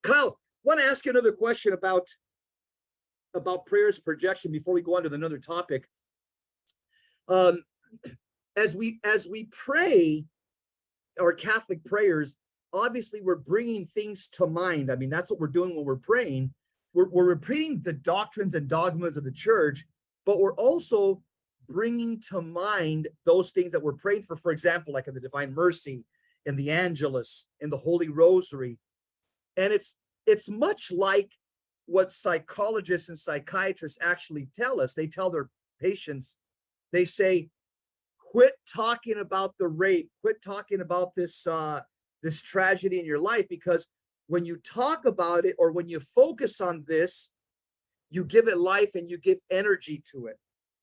Kyle, want to ask you another question about prayers projection before we go on to another topic. Um, as we pray our Catholic prayers, obviously we're bringing things to mind. I mean, that's what we're doing when we're praying. We're repeating the doctrines and dogmas of the church, but we're also bringing to mind those things that we're praying for example, like in the Divine Mercy, in the Angelus, in the Holy Rosary. And it's much like what psychologists and psychiatrists actually tell us. They tell their patients, they say, quit talking about the rape, quit talking about this tragedy in your life, because when you talk about it or when you focus on this, you give it life and you give energy to it.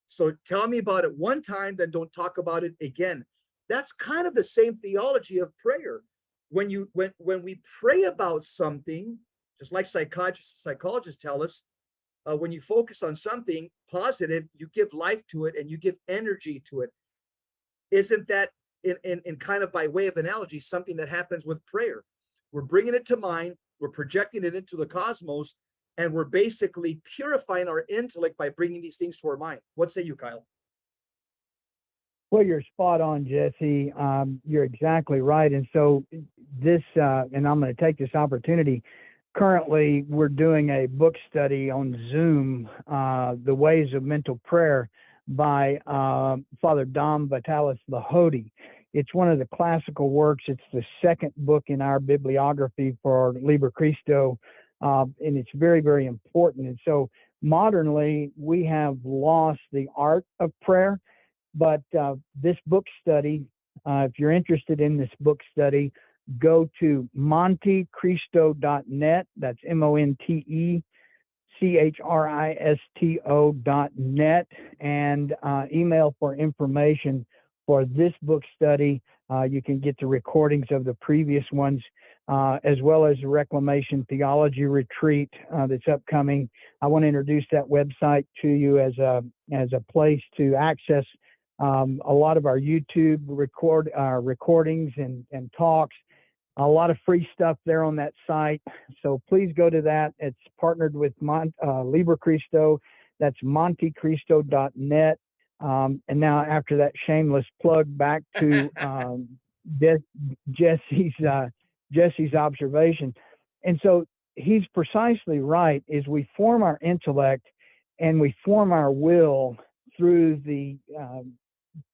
So tell me about it one time, then don't talk about it again. That's kind of the same theology of prayer. When we pray about something, just like psychologists tell us, when you focus on something positive, you give life to it and you give energy to it. Isn't that, in kind of by way of analogy, something that happens with prayer? We're bringing it to mind, we're projecting it into the cosmos, and we're basically purifying our intellect by bringing these things to our mind. What say you, Kyle? Well, you're spot on, Jesse. You're exactly right. And so this, and I'm going to take this opportunity. Currently, we're doing a book study on Zoom, The Ways of Mental Prayer, by Father Dom Vitalis Lahodi. It's one of the classical works. It's the second book in our bibliography for Liber Christo, and it's very, very important. And so modernly, we have lost the art of prayer, but this book study, if you're interested in this book study, go to montecristo.net. That's MONTECHRISTO.net, and email for information for this book study. You can get the recordings of the previous ones, as well as the Reclamation Theology Retreat that's upcoming. I want to introduce that website to you as a place to access a lot of our YouTube recordings and talks. A lot of free stuff there on that site. So please go to that. It's partnered with Liber Christo. That's montecristo.net. And now, after that shameless plug, back to Jesse's observation. And so he's precisely right. Is we form our intellect and we form our will through the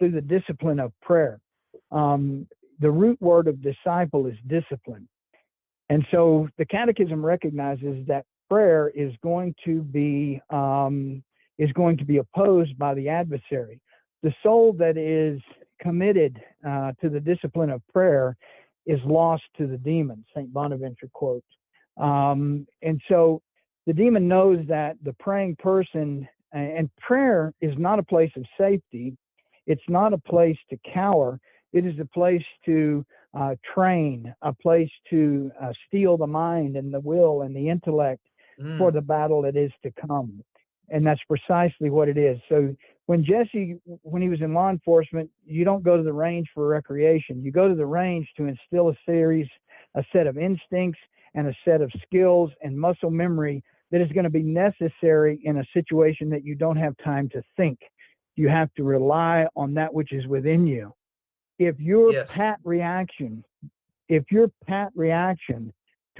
discipline of prayer. The root word of disciple is discipline. And so the Catechism recognizes that prayer is going to be opposed by the adversary. The soul that is committed to the discipline of prayer is lost to the demons, St. Bonaventure quotes. And so the demon knows that the praying person, and prayer is not a place of safety. It's not a place to cower. It is a place to train, a place to steel the mind and the will and the intellect for the battle that is to come. And that's precisely what it is. So when Jesse, when he was in law enforcement, you don't go to the range for recreation. You go to the range to instill a set of instincts and a set of skills and muscle memory that is going to be necessary in a situation that you don't have time to think. You have to rely on that which is within you. If your pat reaction to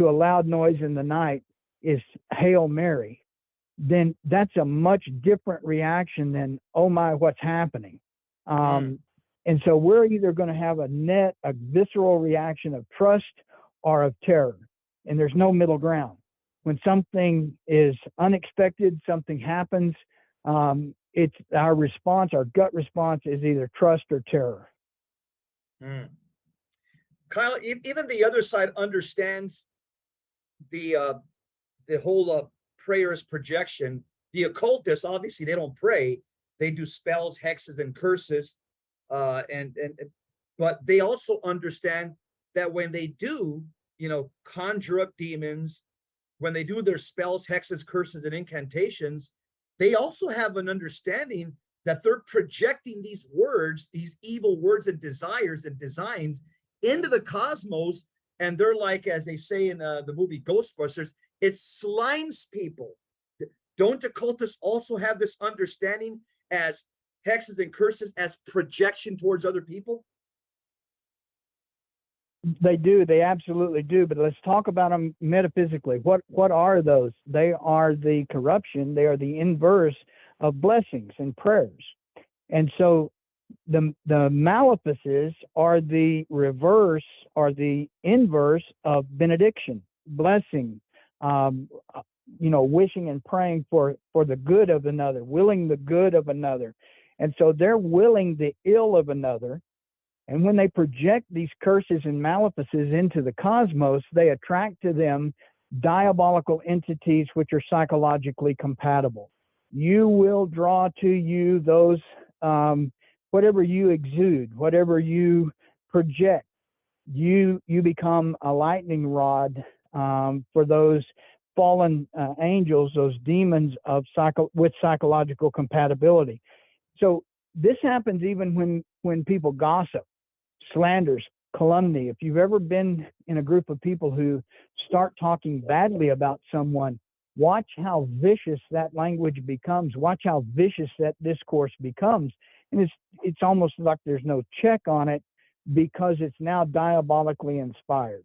a loud noise in the night is Hail Mary, then that's a much different reaction than, oh my, what's happening? And so we're either going to have a visceral reaction of trust or of terror. And there's no middle ground. When something is unexpected, something happens, it's our response, our gut response is either trust or terror. Kyle, even the other side understands the whole prayer as projection. The occultists, obviously, they don't pray; they do spells, hexes, and curses, but they also understand that when they do, conjure up demons, when they do their spells, hexes, curses, and incantations, they also have an understanding that they're projecting these words, these evil words and desires and designs into the cosmos, and they're like, as they say in the movie Ghostbusters, it slimes people. Don't occultists also have this understanding as hexes and curses as projection towards other people? They do. They absolutely do. But let's talk about them metaphysically. What are those? They are the corruption. They are the inverse of blessings and prayers. And so the malefices are the reverse or the inverse of benediction, blessing, wishing and praying for the good of another, willing the good of another. And so they're willing the ill of another. And when they project these curses and malefices into the cosmos, they attract to them diabolical entities which are psychologically compatible. You will draw to you those, whatever you exude, whatever you project, you become a lightning rod for those fallen angels, those demons of with psychological compatibility. So this happens even when people gossip, slanders, calumny. If you've ever been in a group of people who start talking badly about someone, watch how vicious that language becomes. Watch how vicious that discourse becomes. And it's almost like there's no check on it because it's now diabolically inspired.